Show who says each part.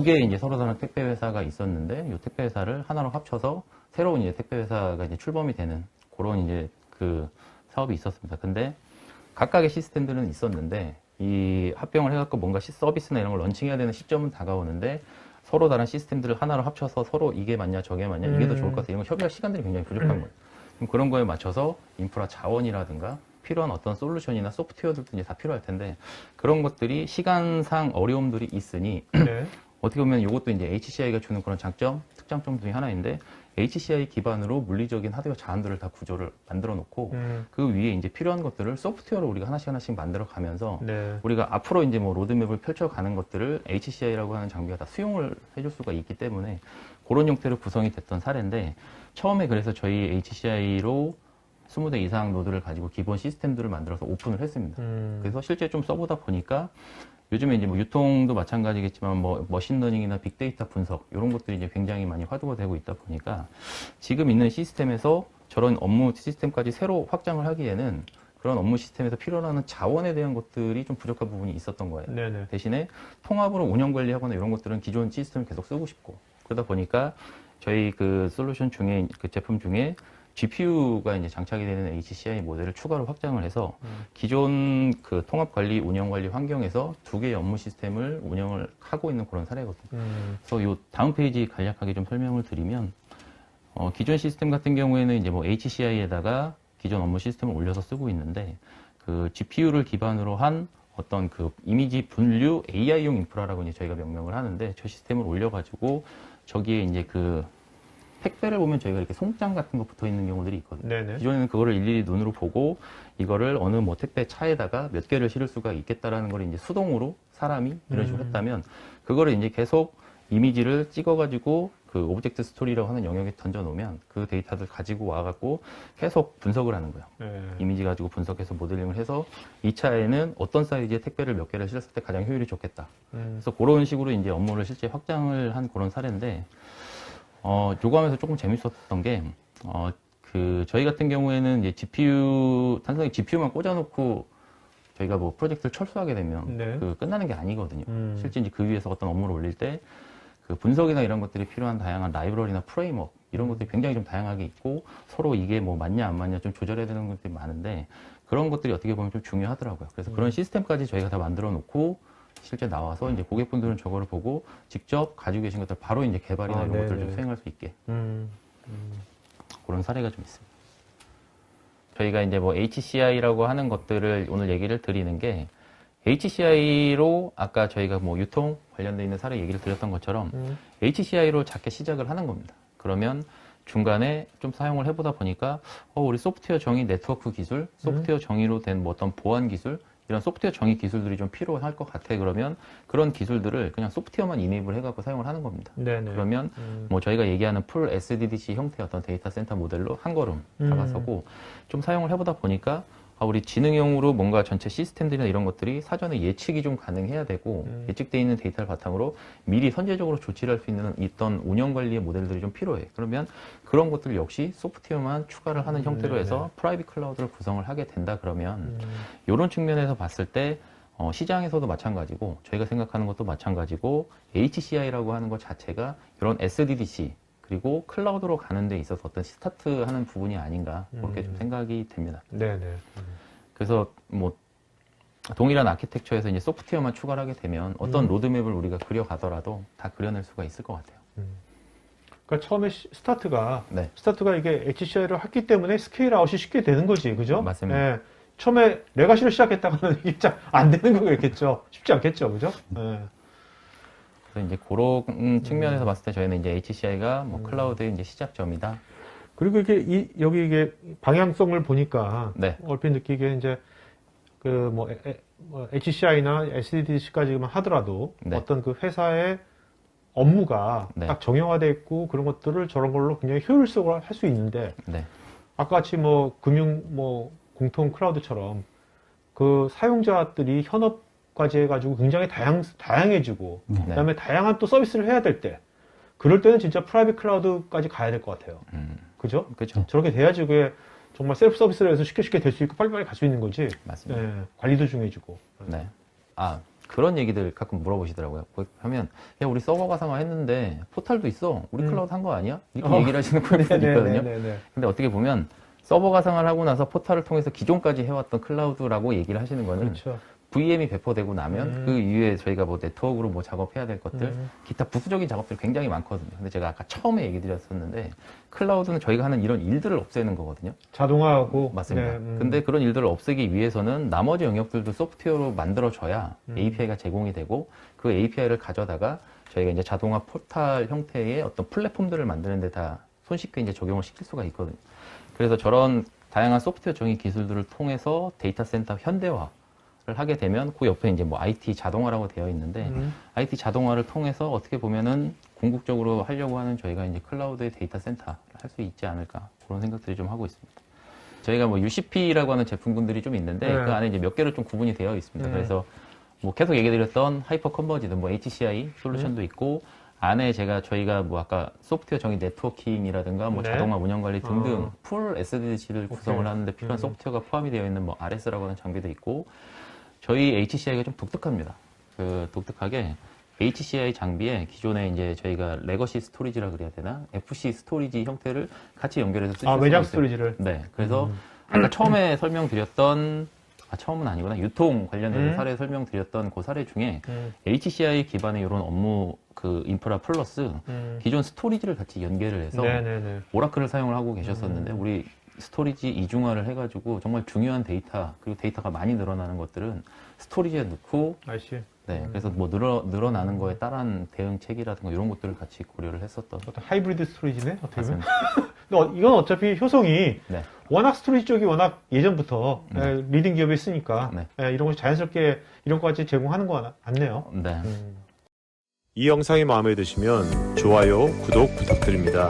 Speaker 1: 두 개의 이제 서로 다른 택배 회사가 있었는데 이 택배 회사를 하나로 합쳐서 새로운 이제 택배 회사가 이제 출범이 되는 그런 이제 그 사업이 있었습니다. 근데 각각의 시스템들은 있었는데 이 합병을 해갖고 뭔가 서비스나 이런 걸 런칭해야 되는 시점은 다가오는데 서로 다른 시스템들을 하나로 합쳐서 서로 이게 맞냐 저게 맞냐 이게 더 좋을 것 같아 이런 거 협의할 시간들이 굉장히 부족한 거예요. 그럼 그런 거에 맞춰서 인프라 자원이라든가 필요한 어떤 솔루션이나 소프트웨어들도 이제 다 필요할 텐데 그런 것들이 시간상 어려움들이 있으니
Speaker 2: 네.
Speaker 1: 어떻게 보면 이것도 이제 HCI가 주는 그런 장점, 특장점 중에 하나인데 HCI 기반으로 물리적인 하드웨어 자원들을 다 구조를 만들어 놓고 그 위에 이제 필요한 것들을 소프트웨어로 우리가 하나씩 만들어 가면서
Speaker 2: 네.
Speaker 1: 우리가 앞으로 이제 뭐 로드맵을 펼쳐가는 것들을 HCI라고 하는 장비가 다 수용을 해줄 수가 있기 때문에 그런 형태로 구성이 됐던 사례인데 처음에 그래서 저희 HCI로 20대 이상 노드를 가지고 기본 시스템들을 만들어서 오픈을 했습니다. 그래서 실제 좀 써보다 보니까 요즘에 이제 뭐 유통도 마찬가지겠지만 뭐 머신러닝이나 빅데이터 분석 이런 것들이 이제 굉장히 많이 화두가 되고 있다 보니까 지금 있는 시스템에서 저런 업무 시스템까지 새로 확장을 하기에는 그런 업무 시스템에서 필요로 하는 자원에 대한 것들이 좀 부족한 부분이 있었던 거예요.
Speaker 2: 네네.
Speaker 1: 대신에 통합으로 운영 관리하거나 이런 것들은 기존 시스템을 계속 쓰고 싶고 그러다 보니까 저희 그 솔루션 중에 그 제품 중에 GPU가 이제 장착이 되는 HCI 모델을 추가로 확장을 해서 기존 그 통합 관리, 운영 관리 환경에서 두 개의 업무 시스템을 운영을 하고 있는 그런 사례거든요. 그래서 요 다음 페이지 간략하게 좀 설명을 드리면 기존 시스템 같은 경우에는 이제 뭐 HCI에다가 기존 업무 시스템을 올려서 쓰고 있는데 그 GPU를 기반으로 한 어떤 그 이미지 분류 AI용 인프라라고 이제 저희가 명명을 하는데 저 시스템을 올려가지고 저기에 이제 그 택배를 보면 저희가 이렇게 송장 같은 거 붙어 있는 경우들이 있거든요.
Speaker 2: 네네.
Speaker 1: 기존에는 그거를 일일이 눈으로 보고 이거를 어느 뭐 택배 차에다가 몇 개를 실을 수가 있겠다라는 걸 이제 수동으로 사람이 이런 식으로 했다면 그거를 이제 계속 이미지를 찍어가지고 그 오브젝트 스토리라고 하는 영역에 던져 놓으면 그 데이터를 가지고 와갖고 계속 분석을 하는 거예요.
Speaker 2: 네.
Speaker 1: 이미지 가지고 분석해서 모델링을 해서 이 차에는 어떤 사이즈의 택배를 몇 개를 실었을 때 가장 효율이 좋겠다. 그래서 그런 식으로 이제 업무를 실제 확장을 한 그런 사례인데 요거 하면서 조금 재밌었던 게, 저희 같은 경우에는 이제 단순히 GPU만 꽂아놓고 저희가 뭐 프로젝트를 철수하게 되면
Speaker 2: 네.
Speaker 1: 그 끝나는 게 아니거든요. 실제 이제 그 위에서 어떤 업무를 올릴 때 그 분석이나 이런 것들이 필요한 다양한 라이브러리나 프레임워크 이런 것들이 굉장히 좀 다양하게 있고 서로 이게 뭐 맞냐 안 맞냐 좀 조절해야 되는 것들이 많은데 그런 것들이 어떻게 보면 좀 중요하더라고요. 그래서 그런 시스템까지 저희가 다 만들어 놓고 실제 나와서 이제 고객분들은 저거를 보고 직접 가지고 계신 것들 바로 이제 개발이나 이런 것들을 좀 수행할 수 있게 그런 사례가 좀 있습니다. 저희가 이제 뭐 HCI라고 하는 것들을 오늘 얘기를 드리는 게 HCI로 아까 저희가 뭐 유통 관련돼 있는 사례 얘기를 드렸던 것처럼 HCI로 작게 시작을 하는 겁니다. 그러면 중간에 좀 사용을 해보다 보니까 우리 소프트웨어 정의 네트워크 기술, 소프트웨어 정의로 된 뭐 어떤 보안 기술 이런 소프트웨어 정의 기술들이 좀 필요할 것 같아. 그러면 그런 기술들을 그냥 소프트웨어만 이네이블 해갖고 사용을 하는 겁니다.
Speaker 2: 네네.
Speaker 1: 그러면 뭐 저희가 얘기하는 풀 SDDC 형태의 어떤 데이터 센터 모델로 한 걸음 다가서고 좀 사용을 해보다 보니까 우리 지능형으로 뭔가 전체 시스템들이나 이런 것들이 사전에 예측이 좀 가능해야 되고 예측되어 있는 데이터를 바탕으로 미리 선제적으로 조치를 할 수 있는 있던 운영 관리의 모델들이 좀 필요해. 그러면 그런 것들 역시 소프트웨어만 추가를 하는 형태로 해서 프라이빗 클라우드를 구성을 하게 된다 그러면 이런 측면에서 봤을 때 시장에서도 마찬가지고 저희가 생각하는 것도 마찬가지고 HCI라고 하는 것 자체가 이런 SDDC 그리고 클라우드로 가는 데 있어서 어떤 스타트하는 부분이 아닌가 그렇게 좀 생각이 됩니다.
Speaker 2: 네네.
Speaker 1: 그래서 뭐 동일한 아키텍처에서 이제 소프트웨어만 추가를 하게 되면 어떤 로드맵을 우리가 그려가더라도 다 그려낼 수가 있을 것 같아요.
Speaker 2: 그러니까 처음에 스타트가
Speaker 1: 네.
Speaker 2: 이게 HCI를 했기 때문에 스케일 아웃이 쉽게 되는 거지, 그죠?
Speaker 1: 맞습니다.
Speaker 2: 네. 처음에 레가시로 시작했다가는 이게 잘 안 되는 거겠죠. 쉽지 않겠죠, 그죠? 네.
Speaker 1: 그래서 이제 그런 측면에서 봤을 때 저희는 이제 HCI가 뭐 클라우드의 이제 시작점이다.
Speaker 2: 그리고 이게 여기 이게 방향성을 보니까
Speaker 1: 네.
Speaker 2: 얼핏 느끼기에 이제 그 뭐 HCI나 SDDC까지만 하더라도
Speaker 1: 네.
Speaker 2: 어떤 그 회사의 업무가
Speaker 1: 네.
Speaker 2: 딱 정형화되어 있고 그런 것들을 저런 걸로 굉장히 효율적으로 할 수 있는데
Speaker 1: 네.
Speaker 2: 아까 같이 뭐 금융 뭐 공통 클라우드처럼 그 사용자들이 현업까지 해가지고 굉장히 다양해지고 그다음에 다양한 또 서비스를 해야 될 때 그럴 때는 진짜 프라이빗 클라우드까지 가야 될 것 같아요. 그죠?
Speaker 1: 그렇죠.
Speaker 2: 저렇게 돼야지 그게 정말 셀프 서비스를 해서 쉽게 될 수 있고 빨리빨리 갈 수 있는 거지.
Speaker 1: 맞습니다.
Speaker 2: 네, 관리도 중요해지고.
Speaker 1: 네. 그런 얘기들 가끔 물어보시더라고요. 하면 야 우리 서버 가상화 했는데 포탈도 있어. 우리 클라우드 한 거 아니야? 이렇게 얘기를 하시는 분들이 있거든요. 근데 어떻게 보면 서버 가상화를 하고 나서 포탈을 통해서 기존까지 해왔던 클라우드라고 얘기를 하시는 거는
Speaker 2: 그렇죠.
Speaker 1: VM이 배포되고 나면 그 이후에 저희가 뭐 네트워크로 뭐 작업해야 될 것들, 기타 부수적인 작업들이 굉장히 많거든요. 근데 제가 아까 처음에 얘기 드렸었는데 클라우드는 저희가 하는 이런 일들을 없애는 거거든요.
Speaker 2: 자동화하고.
Speaker 1: 맞습니다. 근데 그런 일들을 없애기 위해서는 나머지 영역들도 소프트웨어로 만들어져야 API가 제공이 되고 그 API를 가져다가 저희가 이제 자동화 포탈 형태의 어떤 플랫폼들을 만드는 데 다 손쉽게 이제 적용을 시킬 수가 있거든요. 그래서 저런 다양한 소프트웨어 정의 기술들을 통해서 데이터 센터 현대화 를 하게 되면 그 옆에 이제 뭐 IT 자동화라고 되어 있는데 IT 자동화를 통해서 어떻게 보면은 궁극적으로 하려고 하는 저희가 이제 클라우드의 데이터 센터를 할 수 있지 않을까 그런 생각들이 좀 하고 있습니다. 저희가 뭐 UCP라고 하는 제품군들이 좀 있는데 그 안에 이제 몇 개로 좀 구분이 되어 있습니다. 그래서 뭐 계속 얘기드렸던 하이퍼 컨버지드 뭐 HCI 솔루션도 있고 안에 저희가 뭐 아까 소프트웨어 정의 네트워킹이라든가 뭐 자동화 운영 관리 등등 풀 SDC를 구성을 하는데 필요한 소프트웨어가 포함이 되어 있는 뭐 RS라고 하는 장비도 있고 저희 HCI가 좀 독특합니다. 독특하게 HCI 장비에 기존에 이제 저희가 레거시 스토리지라 그래야 되나? FC 스토리지 형태를 같이 연결해서 쓰실 수가 있어요.
Speaker 2: 매장 스토리지를.
Speaker 1: 네. 그래서 아까 처음에 설명드렸던 처음은 아니구나. 유통 관련해서 사례 설명드렸던 그 사례 중에 HCI 기반의 이런 업무 그 인프라 플러스 기존 스토리지를 같이 연결을 해서 오라클을 사용을 하고 계셨었는데 우리 스토리지 이중화를 해가지고 정말 중요한 데이터 그리고 데이터가 많이 늘어나는 것들은 스토리지에 넣고 네, 그래서 뭐 늘어나는 거에 따른 대응책이라든가 이런 것들을 같이 고려를 했었던
Speaker 2: 어떤 하이브리드 스토리지네 어떻게 보면.
Speaker 1: 맞습니다.
Speaker 2: 근데 이건 어차피 효성이
Speaker 1: 네.
Speaker 2: 워낙 스토리지 쪽이 워낙 예전부터 리딩 기업이 쓰니까 이런 거 자연스럽게 이런 거까지 제공하는 거 같네요.
Speaker 1: 네.
Speaker 2: 이 영상이 마음에 드시면 좋아요, 구독 부탁드립니다.